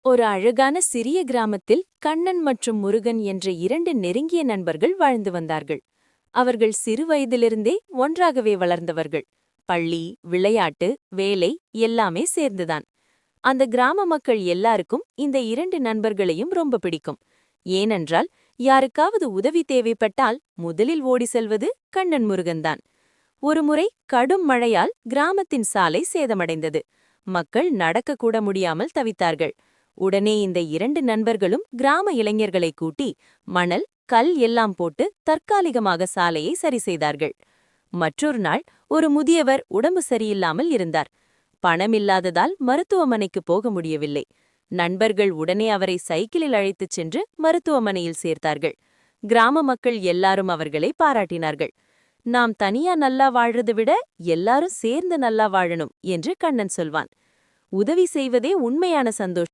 ஒரு அழகான சிறிய கிராமத்தில் கண்ணன் மற்றும் முருகன் என்ற இரண்டு நெருங்கிய நண்பர்கள் வாழ்ந்து வந்தார்கள். அவர்கள் சிறு வயதிலிருந்தே ஒன்றாகவே வளர்ந்தவர்கள். பள்ளி, விளையாட்டு, வேலை எல்லாமே சேர்ந்துதான். அந்த கிராம மக்கள் எல்லாருக்கும் இந்த இரண்டு நண்பர்களையும் ரொம்ப பிடிக்கும். ஏனென்றால் யாருக்காவது உதவி தேவைப்பட்டால் முதலில் ஓடி செல்வது கண்ணன் முருகன்தான். ஒருமுறை கடும் மழையால் கிராமத்தின் சாலை சேதமடைந்தது. மக்கள் நடக்கக்கூட முடியாமல் தவித்தார்கள். உடனே இந்த இரண்டு நண்பர்களும் கிராம இளைஞர்களை கூட்டி மணல், கல் எல்லாம் போட்டு தற்காலிகமாக சாலையை சரி செய்தார்கள். மற்றொரு நாள் ஒரு முதியவர் உடம்பு சரியில்லாமல் இருந்தார். பணமில்லாததால் மருத்துவமனைக்கு போக முடியவில்லை. நண்பர்கள் உடனே அவரை சைக்கிளில் அழைத்துச் சென்று மருத்துவமனையில் சேர்த்தார்கள். கிராம மக்கள் எல்லாரும் அவர்களை பாராட்டினார்கள். நாம் தனியா நல்லா வாழ்றதை விட எல்லாரும் சேர்ந்து நல்லா வாழணும் என்று கண்ணன் சொல்வான். உதவி செய்வதே உண்மையான சந்தோஷம்.